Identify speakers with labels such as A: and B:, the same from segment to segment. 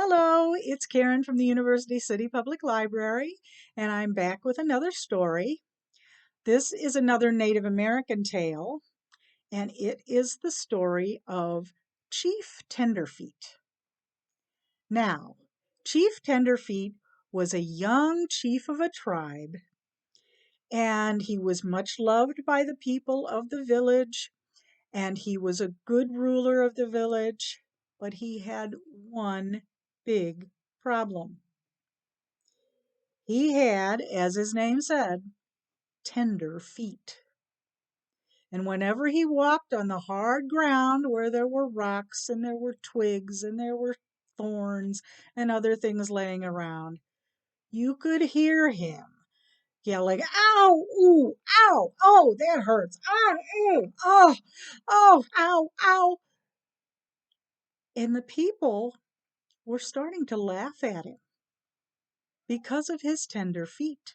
A: Hello, it's Karen from the University City Public Library, and I'm back with another story. This is another Native American tale, and it is the story of Chief Tenderfeet. Now, Chief Tenderfeet was a young chief of a tribe, and he was much loved by the people of the village, and he was a good ruler of the village, but he had one big problem. He had, as his name said, tender feet. And whenever he walked on the hard ground where there were rocks and there were twigs and there were thorns and other things laying around, you could hear him yelling, "Ow, ooh, ow, oh, that hurts, ah, ooh, oh, oh, ow, ow." And the people were starting to laugh at him because of his tender feet.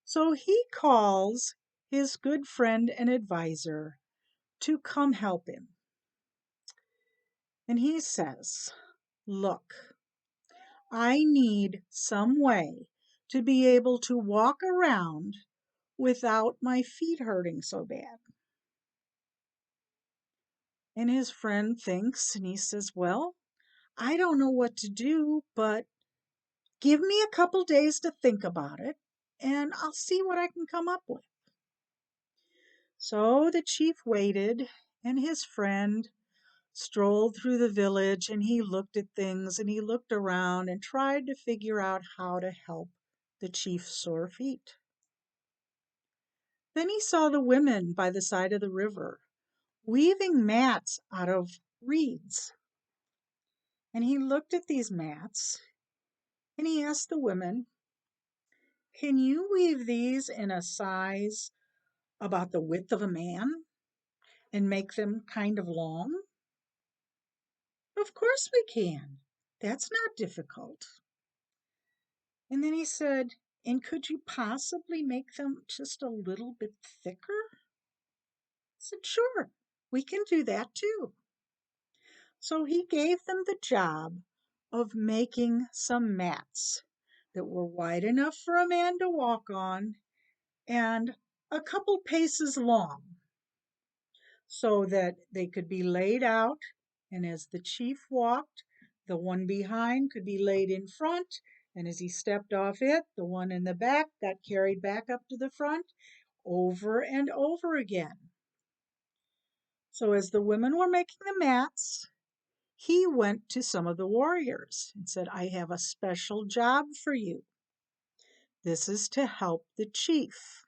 A: So he calls his good friend and advisor to come help him. And he says, "Look, I need some way to be able to walk around without my feet hurting so bad." And his friend thinks and he says, "Well, I don't know what to do, but give me a couple days to think about it and I'll see what I can come up with." So the chief waited, and his friend strolled through the village and he looked at things and he looked around and tried to figure out how to help the chief's sore feet. Then he saw the women by the side of the river weaving mats out of reeds. And he looked at these mats and he asked the women, "Can you weave these in a size about the width of a man and make them kind of long?" "Of course we can. That's not difficult." And then he said, "And could you possibly make them just a little bit thicker?" I said, "Sure, we can do that too." So he gave them the job of making some mats that were wide enough for a man to walk on and a couple paces long so that they could be laid out. And as the chief walked, the one behind could be laid in front. And as he stepped off it, the one in the back got carried back up to the front over and over again. So as the women were making the mats, he went to some of the warriors and said, "I have a special job for you. This is to help the chief."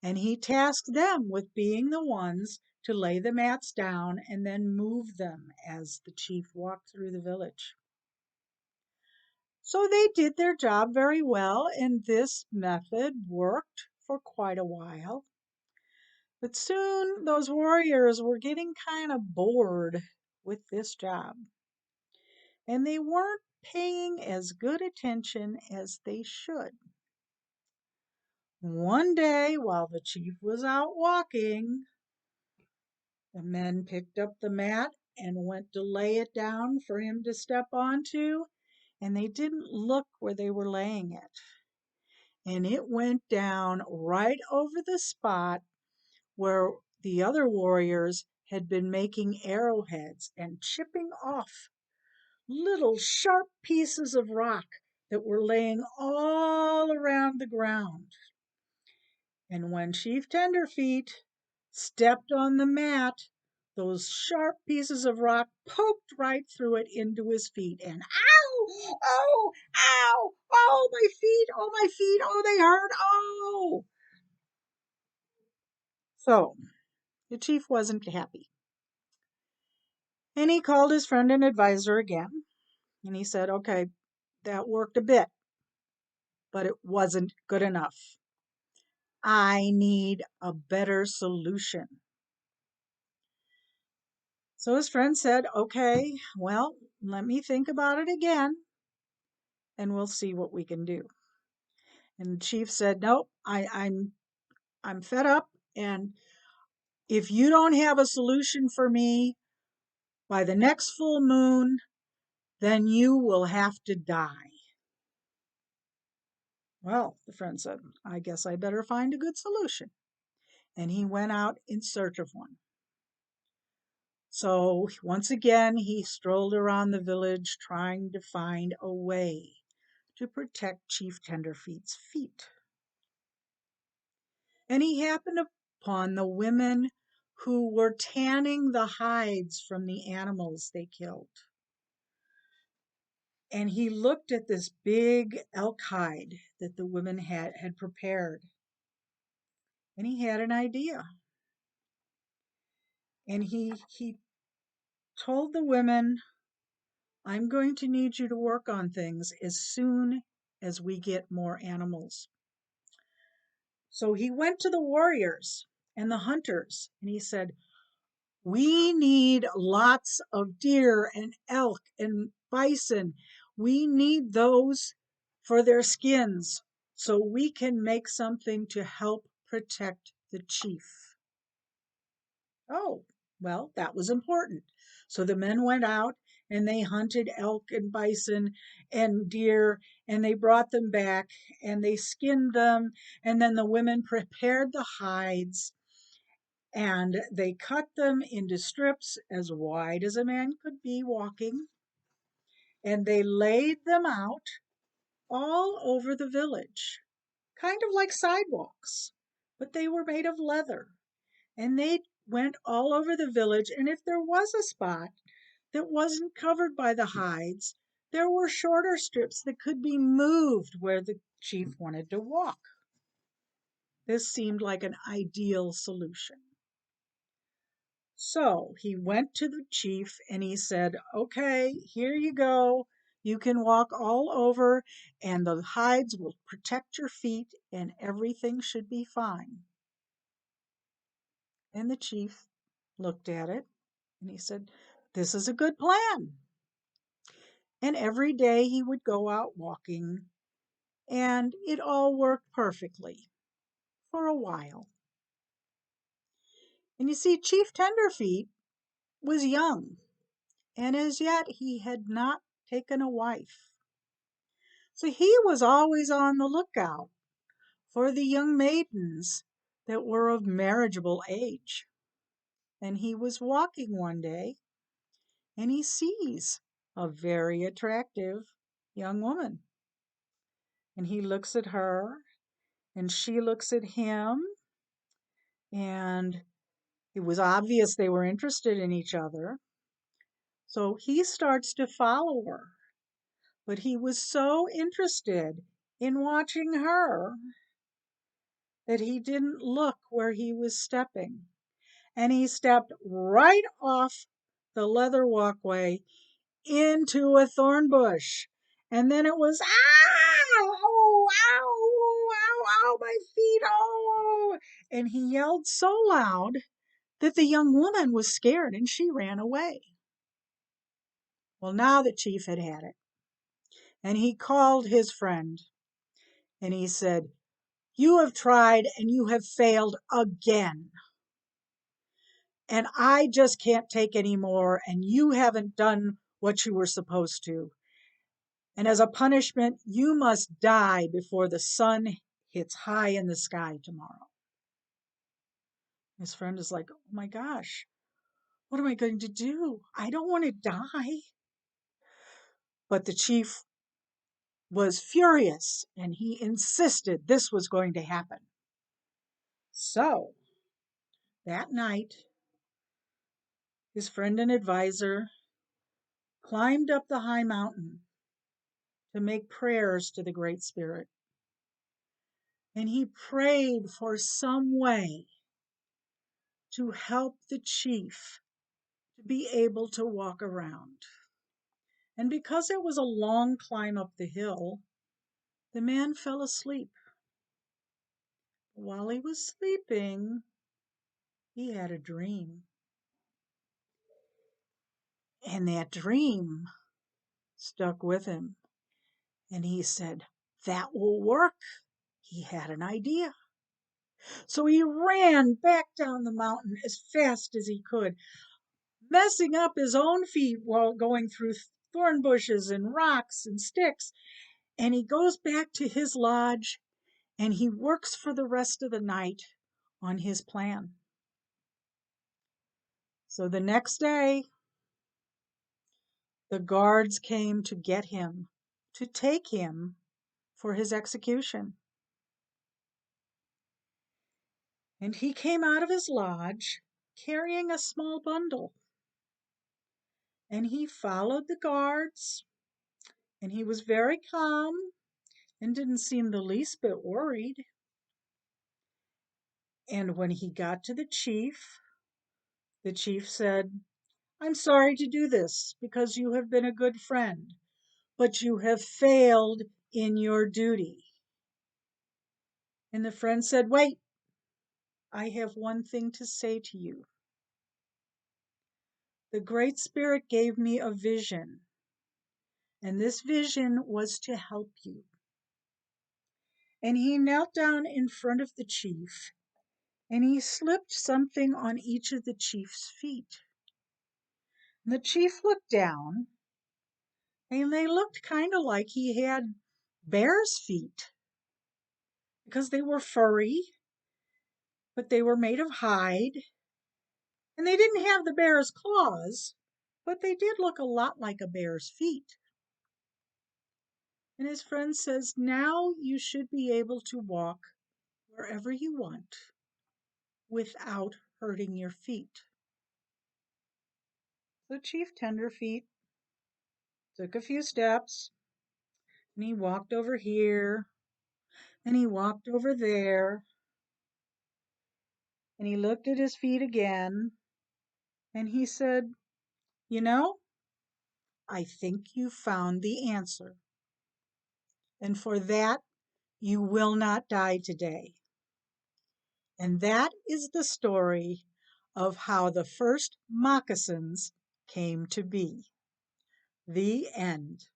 A: And he tasked them with being the ones to lay the mats down and then move them as the chief walked through the village. So they did their job very well, and this method worked for quite a while. But soon those warriors were getting kind of bored with this job, and they weren't paying as good attention as they should. One day, while the chief was out walking, the men picked up the mat and went to lay it down for him to step onto, and they didn't look where they were laying it. And it went down right over the spot where the other warriors had been making arrowheads and chipping off little sharp pieces of rock that were laying all around the ground. And when Chief Tenderfeet stepped on the mat, those sharp pieces of rock poked right through it into his feet. And ow! Oh! Ow! Oh, my feet! Oh, my feet! Oh, they hurt! Oh! So the chief wasn't happy. And he called his friend and advisor again. And he said, "Okay, that worked a bit, but it wasn't good enough. I need a better solution." So his friend said, "Okay, well, let me think about it again and we'll see what we can do." And the chief said, "Nope, I'm fed up, and if you don't have a solution for me by the next full moon, then you will have to die. Well, the friend said, I guess I better find a good solution. And he went out in search of one. So once again, he strolled around the village trying to find a way to protect Chief Tenderfeet's feet. And he happened upon the women who were tanning the hides from the animals they killed. And he looked at this big elk hide that the women had prepared. And he had an idea. And he told the women, I'm going to need you to work on things as soon as we get more animals. So he went to the warriors and the hunters and he said, we need lots of deer and elk and bison. We need those for their skins so we can make something to help protect the chief. Oh, well, that was important. So the men went out and they hunted elk and bison and deer and they brought them back and they skinned them. And then the women prepared the hides and they cut them into strips as wide as a man could be walking. And they laid them out all over the village, kind of like sidewalks, but they were made of leather. And they went all over the village. And if there was a spot that wasn't covered by the hides, there were shorter strips that could be moved where the chief wanted to walk. This seemed like an ideal solution. So he went to the chief and he said, okay, here you go. You can walk all over and the hides will protect your feet and everything should be fine. And the chief looked at it and he said, this is a good plan. And every day he would go out walking and it all worked perfectly for a while. And you see, Chief Tenderfeet was young and as yet he had not taken a wife. So he was always on the lookout for the young maidens that were of marriageable age. And he was walking one day and he sees a very attractive young woman. And he looks at her and she looks at him. And it was obvious they were interested in each other. So he starts to follow her. But he was so interested in watching her that he didn't look where he was stepping. And he stepped right off the leather walkway into a thorn bush. And then it was, oh, ow, ow, ow, my feet, oh. And he yelled so loud that the young woman was scared and she ran away. Well, now the chief had had it. And he called his friend and he said, you have tried and you have failed again. And I just can't take any more, and you haven't done what you were supposed to. And as a punishment, you must die before the sun hits high in the sky tomorrow. His friend is like, oh my gosh, what am I going to do? I don't want to die. But the chief was furious and he insisted this was going to happen. So that night, his friend and advisor climbed up the high mountain to make prayers to the Great Spirit. And he prayed for some way to help the chief to be able to walk around. And because it was a long climb up the hill, the man fell asleep. While he was sleeping, he had a dream. And that dream stuck with him. And he said, that will work. He had an idea. So he ran back down the mountain as fast as he could, messing up his own feet while going through thorn bushes and rocks and sticks. And he goes back to his lodge and he works for the rest of the night on his plan. So the next day, the guards came to get him, to take him for his execution. And he came out of his lodge carrying a small bundle. And he followed the guards, and he was very calm and didn't seem the least bit worried. And when he got to the chief said, "I'm sorry to do this because you have been a good friend, but you have failed in your duty." And the friend said, "Wait, I have one thing to say to you. The Great Spirit gave me a vision, and this vision was to help you." And he knelt down in front of the chief, and he slipped something on each of the chief's feet. And the chief looked down, and they looked kind of like he had bear's feet because they were furry, but they were made of hide, and they didn't have the bear's claws, but they did look a lot like a bear's feet. And his friend says, "Now you should be able to walk wherever you want without hurting your feet." So Chief Tenderfeet took a few steps, and he walked over here, and he walked over there, and he looked at his feet again, and he said, "You know, I think you found the answer, and for that you will not die today." And that is the story of how the first moccasins came to be. The end.